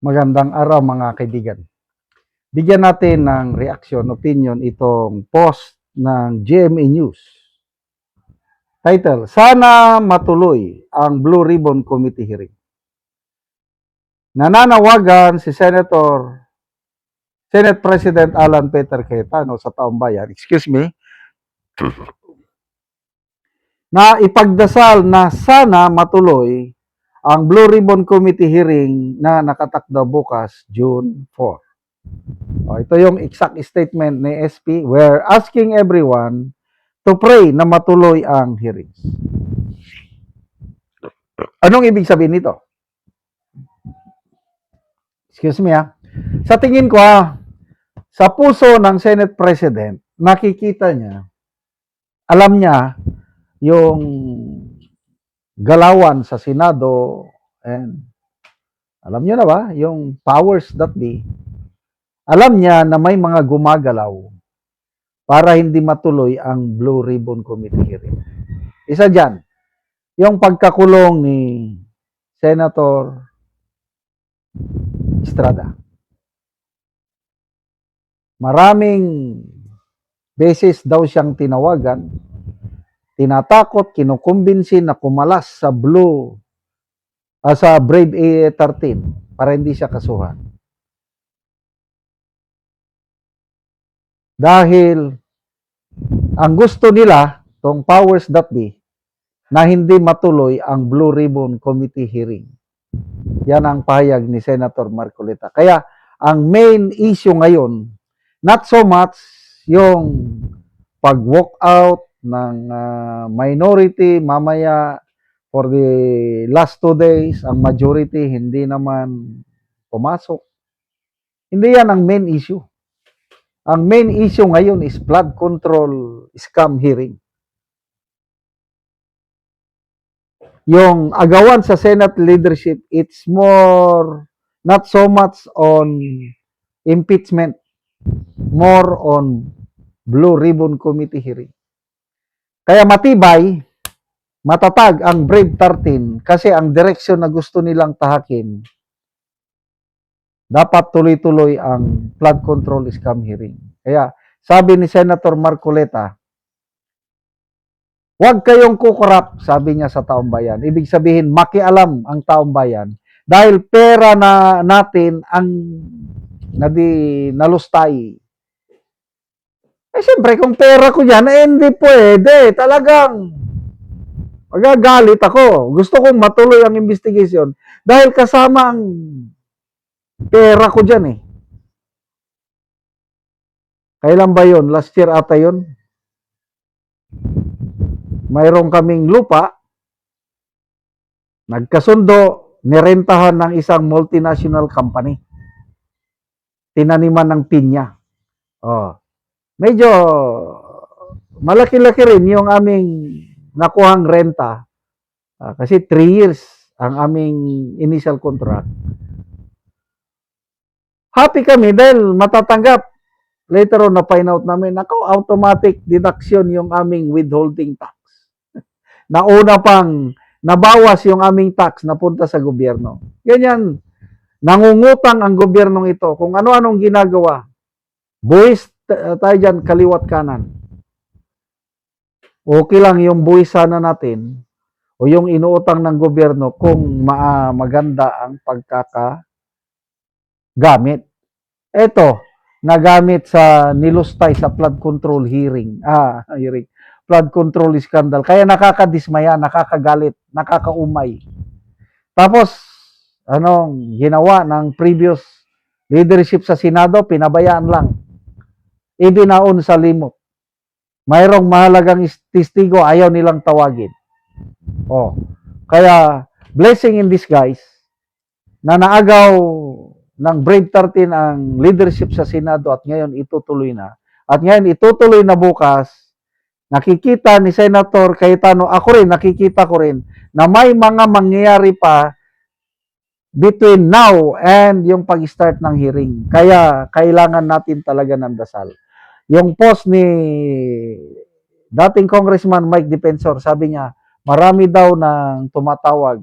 Magandang araw mga kaibigan. Bigyan natin ng reaction, opinion itong post ng GMA News. Title, sana matuloy ang Blue Ribbon Committee hearing. Nananawagan si Senate President Alan Peter Cayetano sa taong bayan, na ipagdasal na sana matuloy ang Blue Ribbon Committee hearing na nakatakda bukas, June 4. Ito yung exact statement ni SP. We're asking everyone to pray na matuloy ang hearings. Anong ibig sabihin nito? Excuse me Sa tingin ko sa puso ng Senate President, nakikita niya, alam niya yung galawan sa Senado and alam niyo na ba, yung powers that be, alam niya na may mga gumagalaw para hindi matuloy ang Blue Ribbon Committee hearing. Isa dyan, yung pagkakulong ni Senator Estrada. Maraming beses daw siyang tinawagan, tinatakot, kinukumbinsin na kumalas sa sa Brave A13 para hindi siya kasuhan. Dahil ang gusto nila, tong powers that be, na hindi matuloy ang Blue Ribbon Committee hearing. Yan ang pahayag ni Senator Marcoleta. Kaya ang main issue ngayon, not so much yung pag-walk out ng minority mamaya for the last 2 days, ang majority hindi naman pumasok. Hindi yan ang main issue. Ang main issue ngayon is flood control scam hearing. Yung agawan sa Senate leadership, it's more, not so much on impeachment, more on Blue Ribbon Committee hearing. Kaya matibay, matatag ang Brave 13 kasi ang direksyon na gusto nilang tahakin, dapat tuloy-tuloy ang flood control scam hearing. Kaya sabi ni Senator Marcoleta, huwag kayong kukurap, sabi niya sa taong bayan. Ibig sabihin, makialam ang taong bayan dahil pera na natin ang nalustay. Siyempre, kung pera ko yan, hindi pwede. Talagang magagalit ako. Gusto kong matuloy ang investigation dahil kasama ang pera ko dyan Kailan ba yun? Last year ata yun. Mayroong kaming lupa, nagkasundo, nirentahan ng isang multinational company. Tinaniman ng pinya. Medyo malaki-laki rin yung aming nakuhang renta. Kasi 3 years ang aming initial contract. Happy kami dahil matatanggap. Later on, na-find out namin, automatic deduction yung aming withholding tax. Nauna pang nabawas yung aming tax na punta sa gobyerno. Ganyan, nangungutang ang gobyernong ito kung ano-anong ginagawa. Buwis tayo dyan, kaliwat kanan. Okay lang yung buwis sana natin o yung inuutang ng gobyerno kung maganda ang pagkakagamit. Ito, nagamit sa nilustay sa flood control hearing. Flood control scandal. Kaya nakakadismaya, nakakagalit, nakakaumay. Tapos, anong ginawa ng previous leadership sa Senado, pinabayaan lang. Ibinaon sa limot. Mayroong mahalagang testigo, ayaw nilang tawagin. Kaya, blessing in disguise, na naagaw ng Brave 13 ang leadership sa Senado at ngayon itutuloy na. At ngayon itutuloy na bukas, nakikita ni Senator Cayetano, ako rin, nakikita ko rin, na may mga mangyayari pa between now and yung pag-start ng hearing. Kaya kailangan natin talaga ng dasal. Yung post ni dating Congressman Mike Defensor, sabi niya, marami daw nang tumatawag,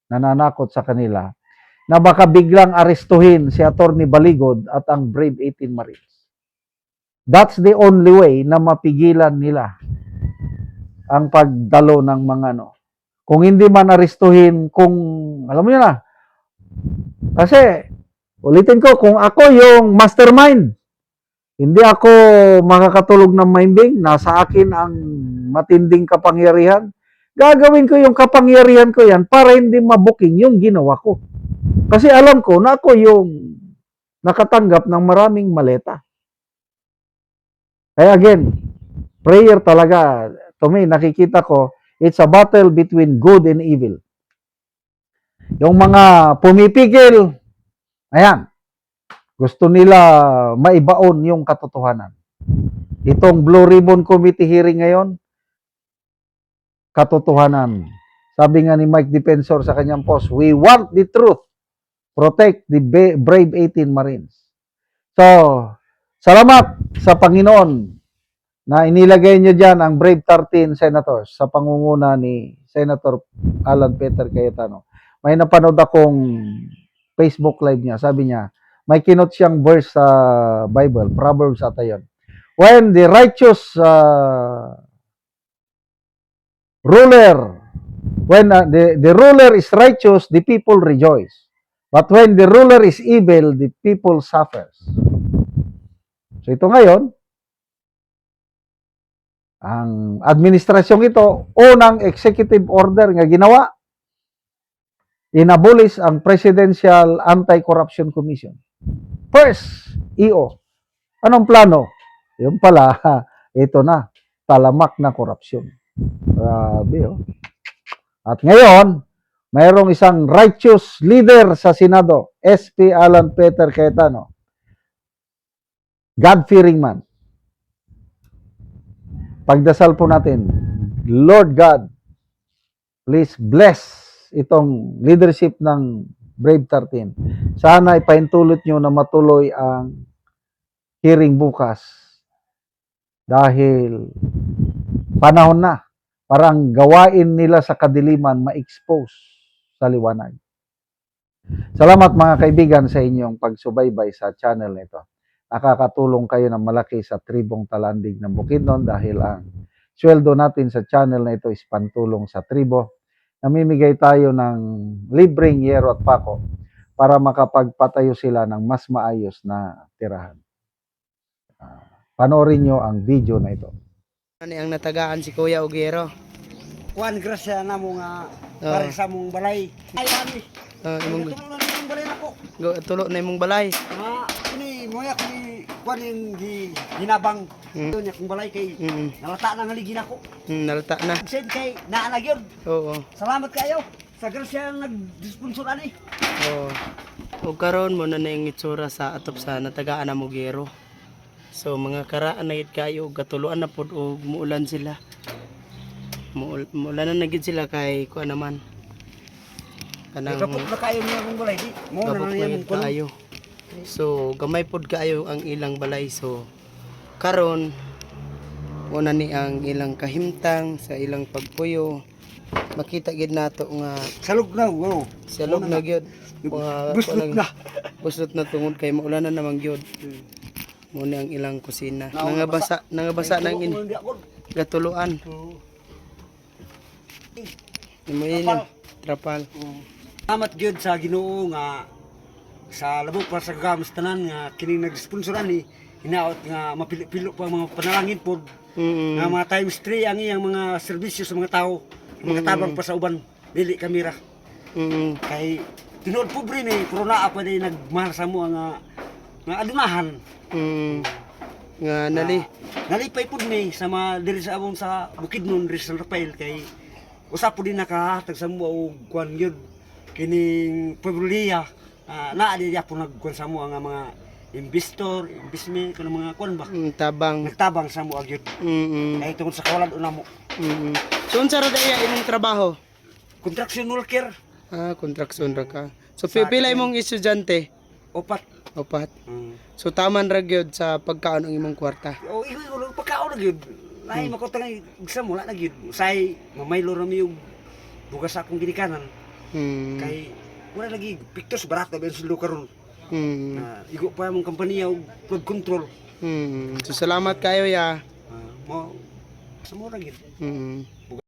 nananakot sa kanila. na baka biglang arestuhin si Attorney Baligod at ang Brave 18 Marines. That's the only way na mapigilan nila ang pagdalo ng mga Kung hindi man arestuhin, kung alam mo yun na. Kasi, ulitin ko, kung ako yung mastermind, hindi ako makakatulog ng maimbing, nasa akin ang matinding kapangyarihan, gagawin ko yung kapangyarihan ko yan para hindi mabuking yung ginawa ko. Kasi alam ko na ako yung nakatanggap ng maraming maleta. Kaya again, prayer talaga, to me, nakikita ko, it's a battle between good and evil. Yung mga pumipigil, ayan, gusto nila maibaon yung katotohanan. Itong Blue Ribbon Committee hearing ngayon, katotohanan. Sabi nga ni Mike Defensor sa kanyang post, we want the truth. Protect the Brave 18 Marines. So, salamat sa Panginoon na inilagay nyo dyan ang Brave 13 Senators sa pangunguna ni Senator Alan Peter Cayetano. May napanood akong Facebook live niya. Sabi niya, may kinot siyang verse sa Bible, Proverbs ata yun. When the righteous ruler, when the ruler is righteous, the people rejoice. But when the ruler is evil, the people suffers. So ito ngayon, ang administrasyong ito, unang executive order nga ginawa, inabolish ang Presidential Anti-Corruption Commission. First, EO. Anong plano? Yung pala, ito na, talamak na korupsyon. Grabe, oh. At ngayon, mayroong isang righteous leader sa Senado, SP Alan Peter Cayetano. God-fearing man. Pagdasal po natin, Lord God, please bless itong leadership ng Brave 13. Sana ipaintulot nyo na matuloy ang hearing bukas dahil panahon na parang gawain nila sa kadiliman ma-expose sa liwanag. Salamat mga kaibigan sa inyong pagsubaybay sa channel nito. Nakakatulong kayo ng malaki sa tribong Talandig ng Bukidnon dahil ang sweldo natin sa channel na ito is pantulong sa tribo. Namimigay tayo ng libreng yero at pako para makapagpatayo sila ng mas maayos na tirahan. Panoorin nyo ang video na ito. Ano ang natagaan si Kuya Ugero? Kuan grasya na mo nga para sa mong balay. Ay ani. Imong Tulungan na mong balay nako. tulo na imong balay. Ini moya kini kuan yung ginabang. Ito niya kung balay kay nalata na nga ligi nako. Nalata na. Sen kay naa na gyud. Oo. Salamat kayo sa grasya nag-sponsor ani. Oo. O karon mo na yung itsura sa atop sa natagaan na Ugero. So mga karaan na gid kayo gatuluan na pud og muulan sila. Muulan na gid sila kay kuan naman. Kanang Kapot na kayo niya kung balay di. Mo na niya mong kuno. kayo. So gamay pod kaayo ang ilang balay. So karon una ni ang ilang kahimtang sa ilang pagpuyo. Makita gid nato nga Salog na wow. salog na gyud. Buslot na. Buslot na tungod kay maulanan namang gyud. Muna ang ilang kusina. Nangabasa nang gatuluan. Imo yun trapal. Salamat gyud sa Ginoo nga sa labok para sa gamas tanan nga kini nag-sponsoran ni hinaot nga mapilo pa mga panalangin pod nga mga times 3 ang iyang mga serbisyo sa mga tao mga tabang pa sa uban dili kamera kay tinuod pobre ni pero naa pa di nagmahal sa mo nga adunahan Nga nali. nalipay pud mi sa mga diri sa among sa Bukidnon diri sa San Rafael kay usap pud din nakahatag sa mo og kuan gyud kining Pueblolia naa di po nagkuan sa mo nga mga investor, investment kanang mga kuan ba Tabang. nagtabang sa mo agyud kay tungod sa kawalan una mo So unsa ra daya imong trabaho? construction worker Kontraksyon ra ka. So pila imong estudyante? opat Opat. So taman ra gyud sa pagkaon ang imong kwarta. o igo pagkaon na gyud lahi makotang exam wala na gyud usay mamaylo ra mi og bugas akong ginikanan kay wala lagi pictures barato ben sulo karon. Mm. Igo pa mong kompanya og flood control. So salamat kayo ya. Mo sa mura gid. Mm.